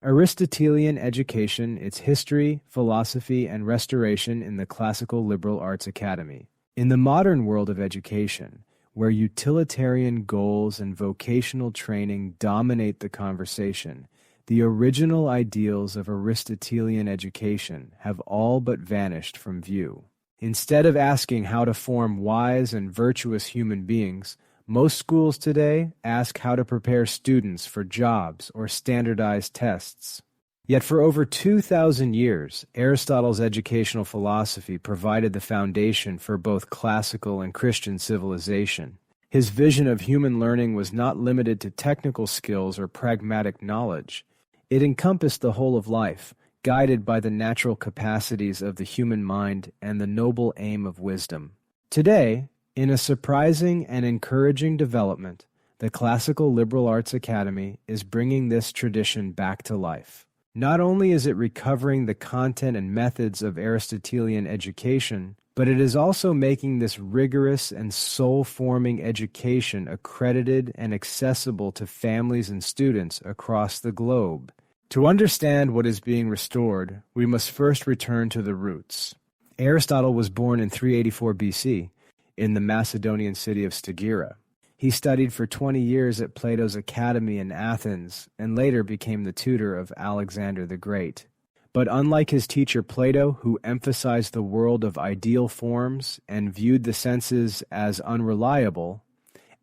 Aristotelian Education, Its History, Philosophy, and Restoration in the Classical Liberal Arts Academy. In the modern world of education, where utilitarian goals and vocational training dominate the conversation, the original ideals of Aristotelian education have all but vanished from view. Instead of asking how to form wise and virtuous human beings, most schools today ask how to prepare students for jobs or standardized tests. Yet for over 2,000 years, Aristotle's educational philosophy provided the foundation for both classical and Christian civilization. His vision of human learning was not limited to technical skills or pragmatic knowledge. It encompassed the whole of life, guided by the natural capacities of the human mind and the noble aim of wisdom. Today, in a surprising and encouraging development, the Classical Liberal Arts Academy is bringing this tradition back to life. Not only is it recovering the content and methods of Aristotelian education, but it is also making this rigorous and soul-forming education accredited and accessible to families and students across the globe. To understand what is being restored, we must first return to the roots. Aristotle was born in 384 BC in the Macedonian city of Stagira. He studied for 20 years at Plato's academy in Athens and later became the tutor of Alexander the Great. But unlike his teacher Plato, who emphasized the world of ideal forms and viewed the senses as unreliable,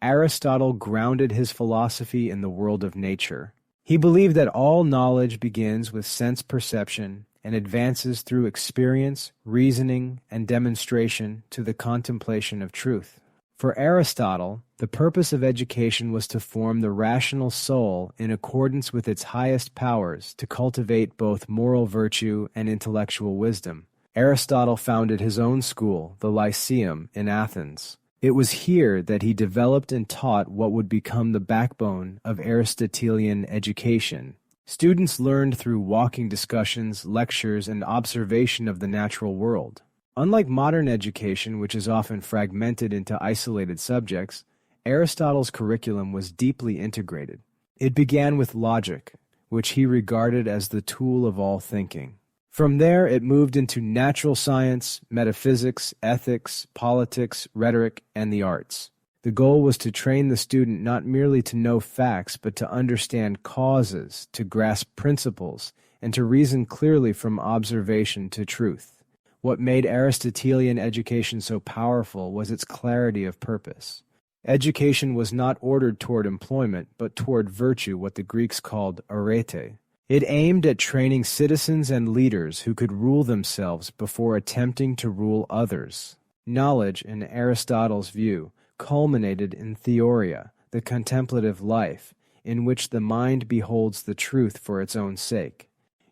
Aristotle grounded his philosophy in the world of nature. He believed that all knowledge begins with sense perception and advances through experience, reasoning, and demonstration to the contemplation of truth. For Aristotle, the purpose of education was to form the rational soul in accordance with its highest powers to cultivate both moral virtue and intellectual wisdom. Aristotle founded his own school, the Lyceum, in Athens. It was here that he developed and taught what would become the backbone of Aristotelian education. Students learned through walking discussions, lectures, and observation of the natural world. Unlike modern education, which is often fragmented into isolated subjects, Aristotle's curriculum was deeply integrated. It began with logic, which he regarded as the tool of all thinking. From there, it moved into natural science, metaphysics, ethics, politics, rhetoric, and the arts. The goal was to train the student not merely to know facts, but to understand causes, to grasp principles, and to reason clearly from observation to truth. What made Aristotelian education so powerful was its clarity of purpose. Education was not ordered toward employment, but toward virtue, what the Greeks called arete. It aimed at training citizens and leaders who could rule themselves before attempting to rule others. Knowledge, in Aristotle's view, culminated in theoria, the contemplative life, in which the mind beholds the truth for its own sake.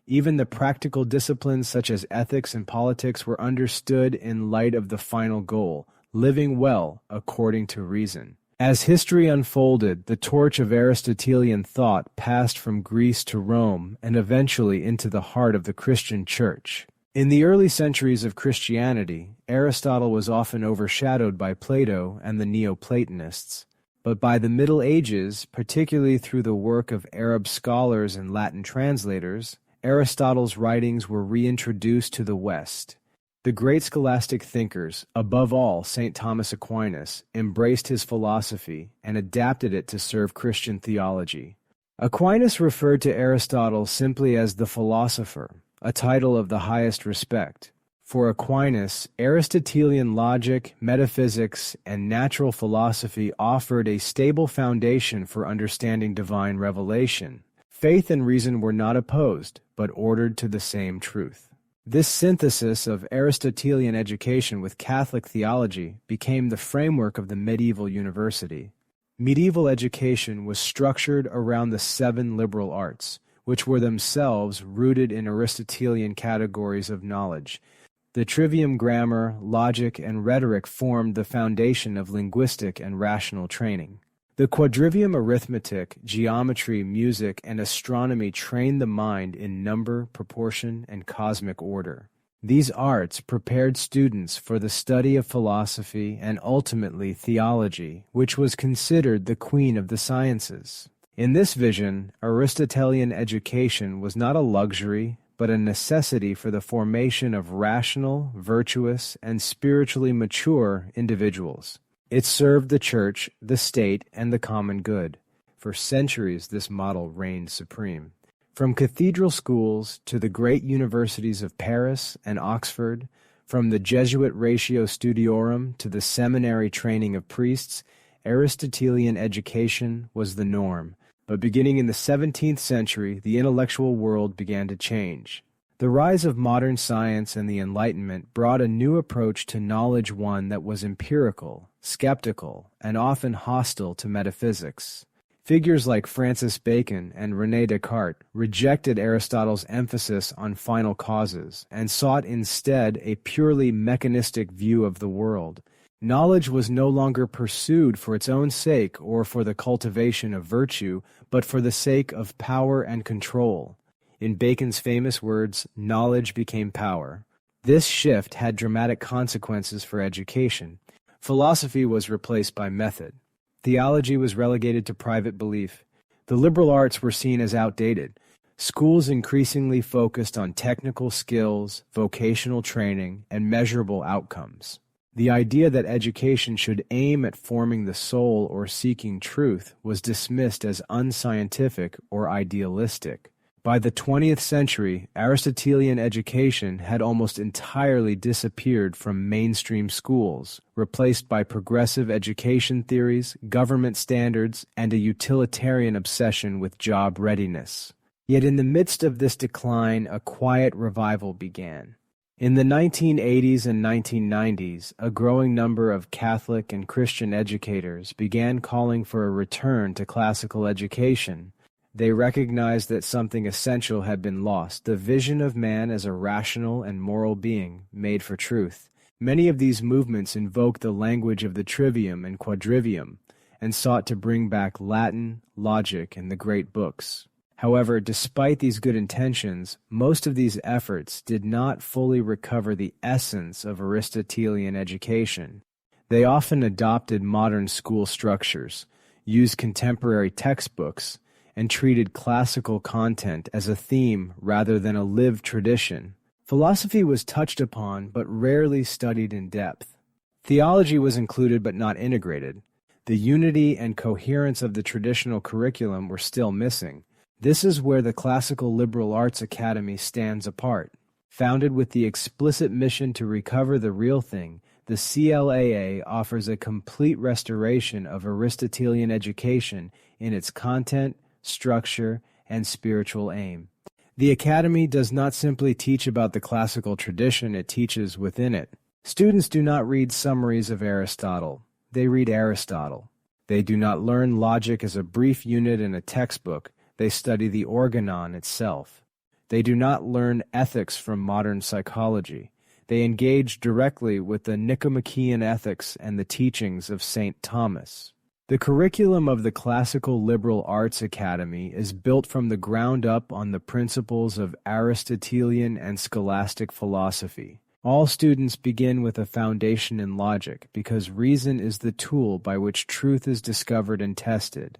Even the practical disciplines such as ethics and politics were understood in light of the final goal, living well according to reason. As history unfolded, the torch of Aristotelian thought passed from Greece to Rome and eventually into the heart of the Christian Church. In the early centuries of Christianity, Aristotle was often overshadowed by Plato and the Neoplatonists. But by the Middle Ages, particularly through the work of Arab scholars and Latin translators, Aristotle's writings were reintroduced to the West. The great scholastic thinkers, above all St. Thomas Aquinas, embraced his philosophy and adapted it to serve Christian theology. Aquinas referred to Aristotle simply as the philosopher, a title of the highest respect. For Aquinas, Aristotelian logic, metaphysics, and natural philosophy offered a stable foundation for understanding divine revelation. Faith and reason were not opposed, but ordered to the same truth. This synthesis of Aristotelian education with Catholic theology became the framework of the medieval university. Medieval education was structured around the 7 liberal arts, which were themselves rooted in Aristotelian categories of knowledge. The trivium grammar, logic, and rhetoric formed the foundation of linguistic and rational training. The quadrivium arithmetic, geometry, music, and astronomy trained the mind in number, proportion, and cosmic order. These arts prepared students for the study of philosophy and ultimately theology, which was considered the queen of the sciences. In this vision, Aristotelian education was not a luxury, but a necessity for the formation of rational, virtuous, and spiritually mature individuals. It served the church, the state, and the common good. For centuries, this model reigned supreme. From cathedral schools to the great universities of Paris and Oxford, from the Jesuit Ratio Studiorum to the seminary training of priests, Aristotelian education was the norm. But beginning in the 17th century, the intellectual world began to change. The rise of modern science and the Enlightenment brought a new approach to knowledge, one that was empirical, skeptical, and often hostile to metaphysics. Figures like Francis Bacon and René Descartes rejected Aristotle's emphasis on final causes and sought instead a purely mechanistic view of the world. Knowledge was no longer pursued for its own sake or for the cultivation of virtue, but for the sake of power and control. In Bacon's famous words, knowledge became power. This shift had dramatic consequences for education. Philosophy was replaced by method. Theology was relegated to private belief. The liberal arts were seen as outdated. Schools increasingly focused on technical skills, vocational training, and measurable outcomes. The idea that education should aim at forming the soul or seeking truth was dismissed as unscientific or idealistic. By the 20th century, Aristotelian education had almost entirely disappeared from mainstream schools, replaced by progressive education theories, government standards, and a utilitarian obsession with job readiness. Yet in the midst of this decline, a quiet revival began. In the 1980s and 1990s, a growing number of Catholic and Christian educators began calling for a return to classical education. They recognized that something essential had been lost, the vision of man as a rational and moral being made for truth. Many of these movements invoked the language of the trivium and quadrivium and sought to bring back Latin, logic, and the great books. However, despite these good intentions, most of these efforts did not fully recover the essence of Aristotelian education. They often adopted modern school structures, used contemporary textbooks, and treated classical content as a theme rather than a lived tradition. Philosophy was touched upon but rarely studied in depth. Theology was included but not integrated. The unity and coherence of the traditional curriculum were still missing. This is where the Classical Liberal Arts Academy stands apart. Founded with the explicit mission to recover the real thing, the CLAA offers a complete restoration of Aristotelian education in its content, structure, and spiritual aim. The Academy does not simply teach about the classical tradition, it teaches within it. Students do not read summaries of Aristotle. They read Aristotle. They do not learn logic as a brief unit in a textbook. They study the organon itself. They do not learn ethics from modern psychology. They engage directly with the Nicomachean ethics and the teachings of St. Thomas. The curriculum of the Classical Liberal Arts Academy is built from the ground up on the principles of Aristotelian and Scholastic philosophy. All students begin with a foundation in logic because reason is the tool by which truth is discovered and tested.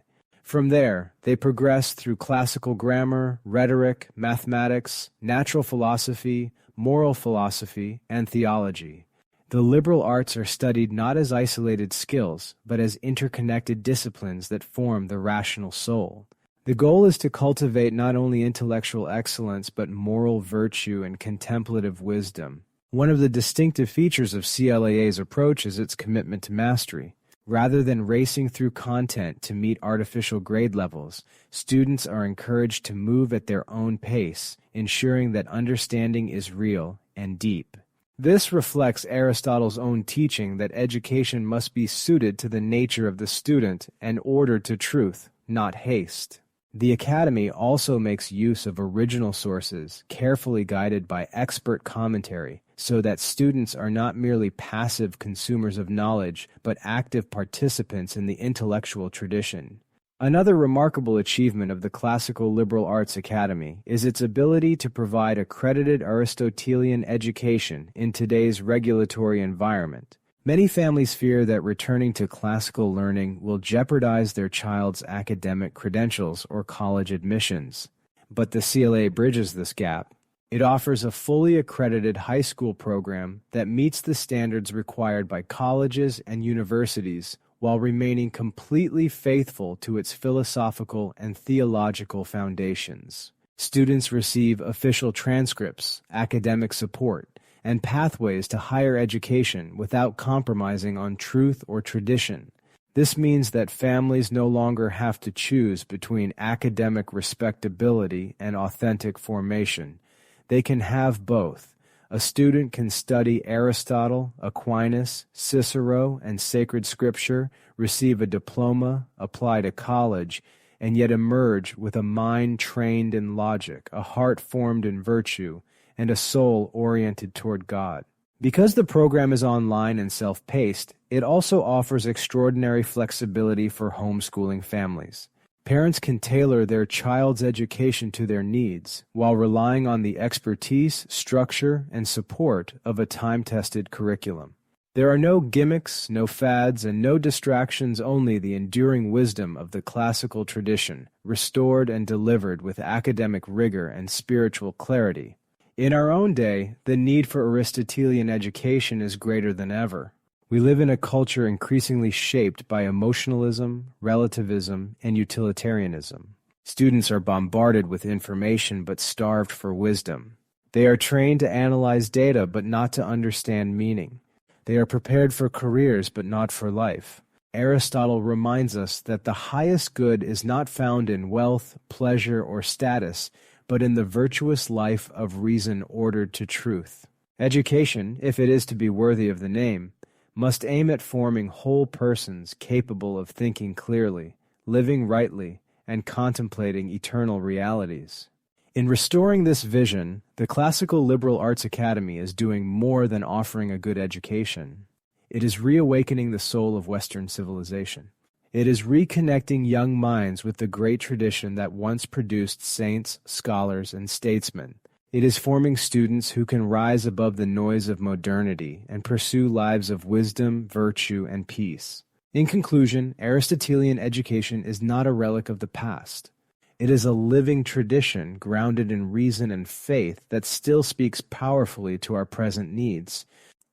From there, they progress through classical grammar, rhetoric, mathematics, natural philosophy, moral philosophy, and theology. The liberal arts are studied not as isolated skills, but as interconnected disciplines that form the rational soul. The goal is to cultivate not only intellectual excellence, but moral virtue and contemplative wisdom. One of the distinctive features of CLAA's approach is its commitment to mastery. Rather than racing through content to meet artificial grade levels, students are encouraged to move at their own pace, ensuring that understanding is real and deep. This reflects Aristotle's own teaching that education must be suited to the nature of the student and ordered to truth, not haste. The Academy also makes use of original sources, carefully guided by expert commentary, so that students are not merely passive consumers of knowledge, but active participants in the intellectual tradition. Another remarkable achievement of the Classical Liberal Arts Academy is its ability to provide accredited Aristotelian education in today's regulatory environment. Many families fear that returning to classical learning will jeopardize their child's academic credentials or college admissions. But the CLA bridges this gap. It offers a fully accredited high school program that meets the standards required by colleges and universities while remaining completely faithful to its philosophical and theological foundations. Students receive official transcripts, academic support, and pathways to higher education without compromising on truth or tradition. This means that families no longer have to choose between academic respectability and authentic formation. They can have both. A student can study Aristotle, Aquinas, Cicero, and sacred scripture, receive a diploma, apply to college, and yet emerge with a mind trained in logic, a heart formed in virtue, and a soul oriented toward God. Because the program is online and self-paced, it also offers extraordinary flexibility for homeschooling families. Parents can tailor their child's education to their needs while relying on the expertise, structure, and support of a time-tested curriculum. There are no gimmicks, no fads, and no distractions, only the enduring wisdom of the classical tradition, restored and delivered with academic rigor and spiritual clarity. In our own day, the need for Aristotelian education is greater than ever. We live in a culture increasingly shaped by emotionalism, relativism, and utilitarianism. Students are bombarded with information but starved for wisdom. They are trained to analyze data but not to understand meaning. They are prepared for careers but not for life. Aristotle reminds us that the highest good is not found in wealth, pleasure, or status, but in the virtuous life of reason ordered to truth. Education, if it is to be worthy of the name, must aim at forming whole persons capable of thinking clearly, living rightly, and contemplating eternal realities. In restoring this vision, the Classical Liberal Arts Academy is doing more than offering a good education. It is reawakening the soul of Western civilization. It is reconnecting young minds with the great tradition that once produced saints, scholars, and statesmen. It is forming students who can rise above the noise of modernity and pursue lives of wisdom, virtue, and peace. In conclusion, Aristotelian education is not a relic of the past. It is a living tradition grounded in reason and faith that still speaks powerfully to our present needs.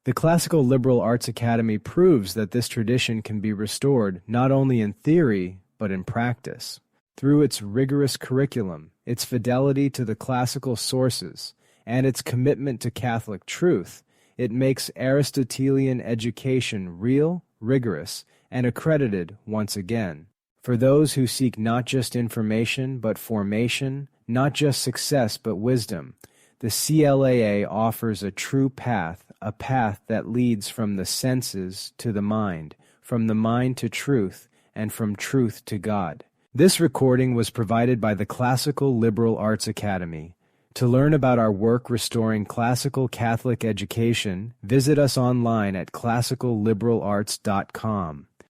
The Classical Liberal Arts Academy proves that this tradition can be restored not only in theory, but in practice. Through its rigorous curriculum, its fidelity to the classical sources, and its commitment to Catholic truth, it makes Aristotelian education real, rigorous, and accredited once again. For those who seek not just information but formation, not just success but wisdom, the CLAA offers a true path, a path that leads from the senses to the mind, from the mind to truth, and from truth to God. This recording was provided by the Classical Liberal Arts Academy. To learn about our work restoring classical Catholic education, visit us online at classicalliberalarts.com.